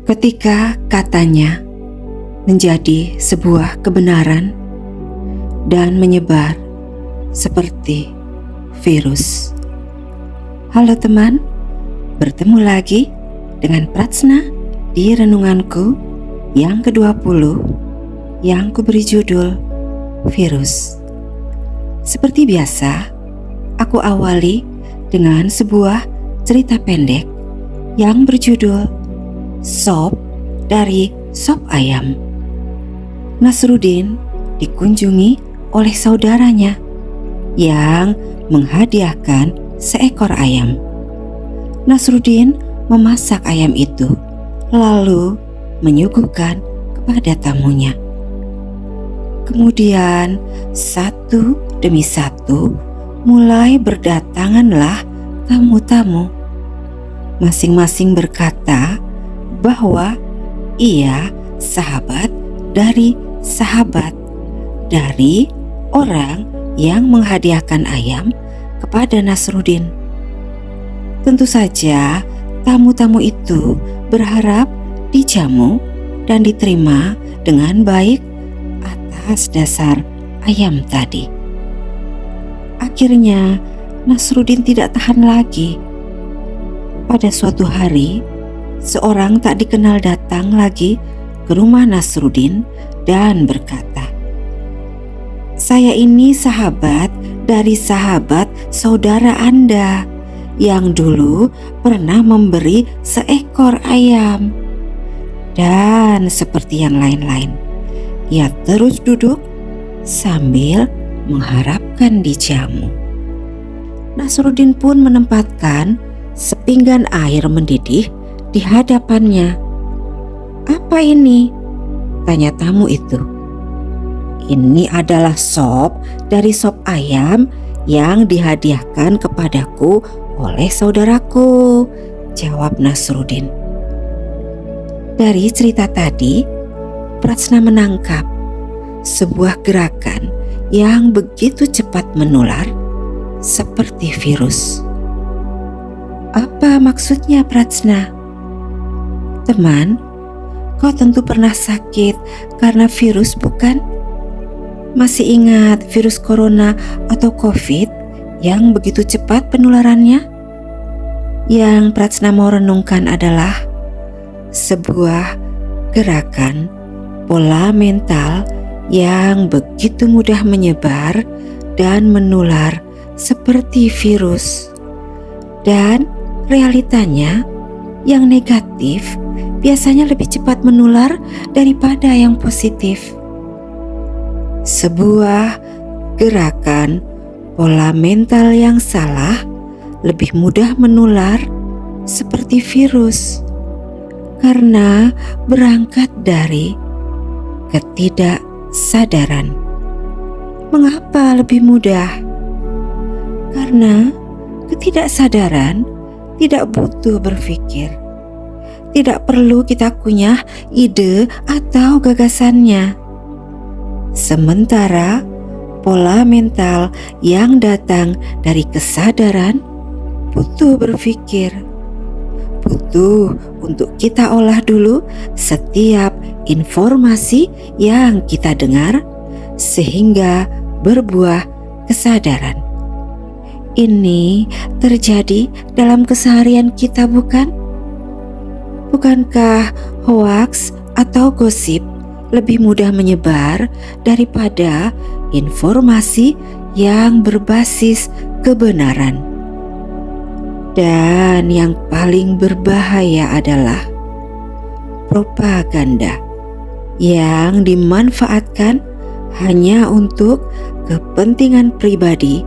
Ketika katanya menjadi sebuah kebenaran dan menyebar seperti virus. Halo teman, bertemu lagi dengan Pratsna di renunganku yang ke-20 yang kuberi judul Virus. Seperti biasa, aku awali dengan sebuah cerita pendek yang berjudul Sop dari Sop Ayam. Nasruddin dikunjungi oleh saudaranya yang menghadiahkan seekor ayam. Nasruddin memasak ayam itu lalu menyuguhkan kepada tamunya. Kemudian satu demi satu mulai berdatanganlah tamu-tamu. Masing-masing berkata bahwa ia sahabat dari sahabat dari orang yang menghadiahkan ayam kepada Nasruddin. Tentu saja tamu-tamu itu berharap dijamu dan diterima dengan baik atas dasar ayam tadi. Akhirnya Nasruddin tidak tahan lagi. Pada suatu hari, seorang tak dikenal datang lagi ke rumah Nasruddin dan berkata, "Saya ini sahabat dari sahabat saudara Anda yang dulu pernah memberi seekor ayam." Dan seperti yang lain-lain, ia terus duduk sambil mengharapkan dijamu. Nasruddin pun menempatkan sepinggan air mendidih di hadapannya. "Apa ini?" tanya tamu itu. "Ini adalah sop dari sop ayam yang dihadiahkan kepadaku oleh saudaraku," jawab Nasruddin. Dari cerita tadi, Pratsna menangkap sebuah gerakan yang begitu cepat menular seperti virus. Apa maksudnya, Pratsna? Teman, kau tentu pernah sakit karena virus, bukan? Masih ingat virus corona atau COVID yang begitu cepat penularannya? Yang Pratsna mau renungkan adalah sebuah gerakan pola mental yang begitu mudah menyebar dan menular seperti virus. Dan realitanya, yang negatif biasanya lebih cepat menular daripada yang positif. Sebuah gerakan pola mental yang salah lebih mudah menular seperti virus karena berangkat dari ketidaksadaran. Mengapa lebih mudah? Karena ketidaksadaran tidak butuh berpikir. Tidak perlu kita kunyah ide atau gagasannya. Sementara pola mental yang datang dari kesadaran butuh berpikir. Butuh untuk kita olah dulu setiap informasi yang kita dengar sehingga berbuah kesadaran. Ini terjadi dalam keseharian kita, bukan? Bukankah hoaks atau gosip lebih mudah menyebar daripada informasi yang berbasis kebenaran? Dan yang paling berbahaya adalah propaganda yang dimanfaatkan hanya untuk kepentingan pribadi,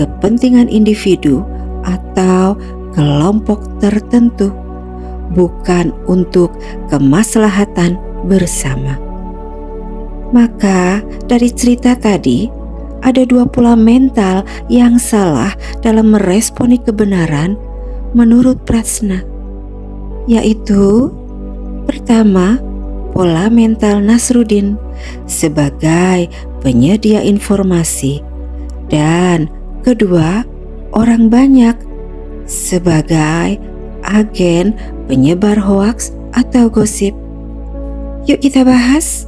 kepentingan individu atau kelompok tertentu, bukan untuk kemaslahatan bersama. Maka dari cerita tadi, ada dua pola mental yang salah dalam meresponi kebenaran menurut Pratsna, yaitu pertama, pola mental Nasruddin sebagai penyedia informasi, dan kedua, orang banyak sebagai agen penyebar hoaks atau gosip? Yuk kita bahas.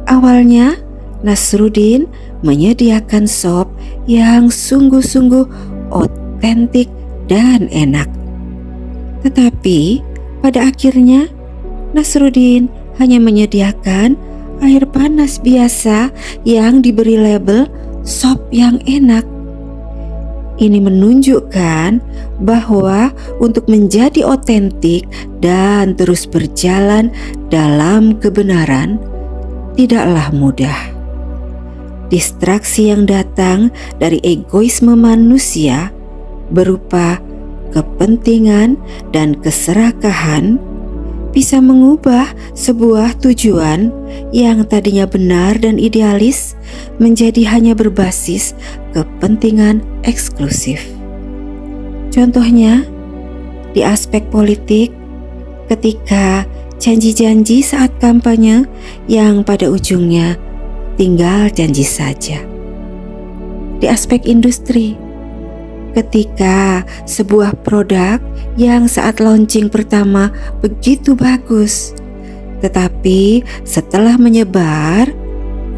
Awalnya, Nasruddin menyediakan sop yang sungguh-sungguh otentik dan enak. Tetapi pada akhirnya Nasruddin hanya menyediakan air panas biasa yang diberi label sop yang enak. Ini menunjukkan bahwa untuk menjadi otentik dan terus berjalan dalam kebenaran tidaklah mudah. Distraksi yang datang dari egoisme manusia berupa kepentingan dan keserakahan bisa mengubah sebuah tujuan yang tadinya benar dan idealis menjadi hanya berbasis kepentingan eksklusif. Contohnya, di aspek politik, ketika janji-janji saat kampanye yang pada ujungnya tinggal janji saja. Di aspek industri, ketika sebuah produk yang saat launching pertama begitu bagus, tetapi setelah menyebar,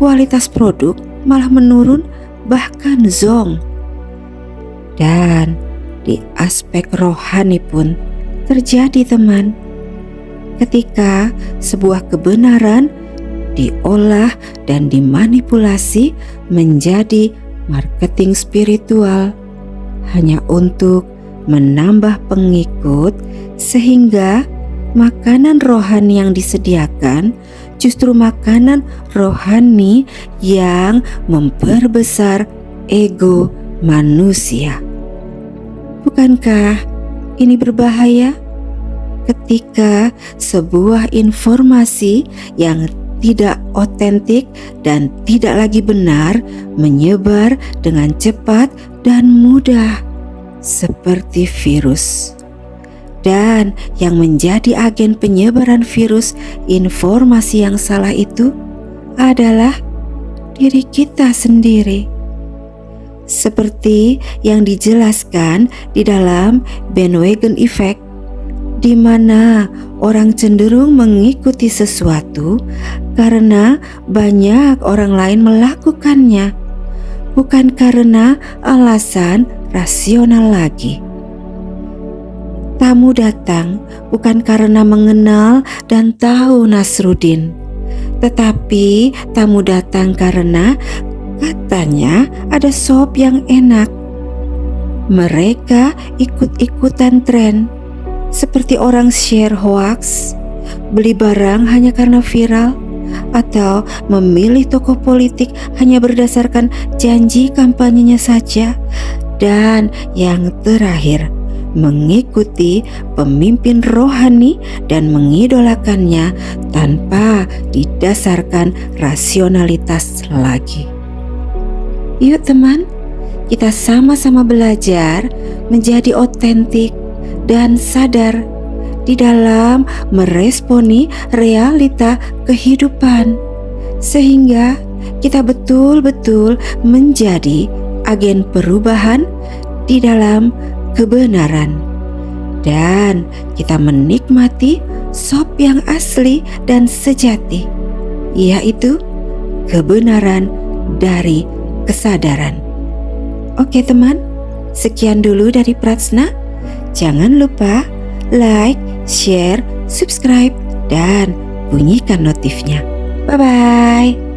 kualitas produk malah menurun bahkan zonk. Dan di aspek rohani pun terjadi, teman. Ketika sebuah kebenaran diolah dan dimanipulasi menjadi marketing spiritual hanya untuk menambah pengikut, sehingga makanan rohani yang disediakan justru makanan rohani yang memperbesar ego manusia. Bukankah ini berbahaya? Ketika sebuah informasi yang tidak otentik dan tidak lagi benar menyebar dengan cepat dan mudah seperti virus. Dan yang menjadi agen penyebaran virus informasi yang salah itu adalah diri kita sendiri. Seperti yang dijelaskan di dalam bandwagon effect, di mana orang cenderung mengikuti sesuatu karena banyak orang lain melakukannya, bukan karena alasan rasional lagi. Tamu datang bukan karena mengenal dan tahu Nasruddin, tetapi tamu datang karena katanya ada sop yang enak. Mereka ikut-ikutan tren, seperti orang share hoax, beli barang hanya karena viral, atau memilih tokoh politik hanya berdasarkan janji kampanyenya saja. Dan yang terakhir, mengikuti pemimpin rohani dan mengidolakannya tanpa didasarkan rasionalitas lagi. Yuk teman, kita sama-sama belajar menjadi otentik dan sadar di dalam meresponi realita kehidupan, sehingga kita betul-betul menjadi agen perubahan di dalam kebenaran, dan kita menikmati sop yang asli dan sejati, yaitu kebenaran dari kesadaran. Oke teman, sekian dulu dari Pratsna. Jangan lupa like, share, subscribe, dan bunyikan notifnya. Bye-bye.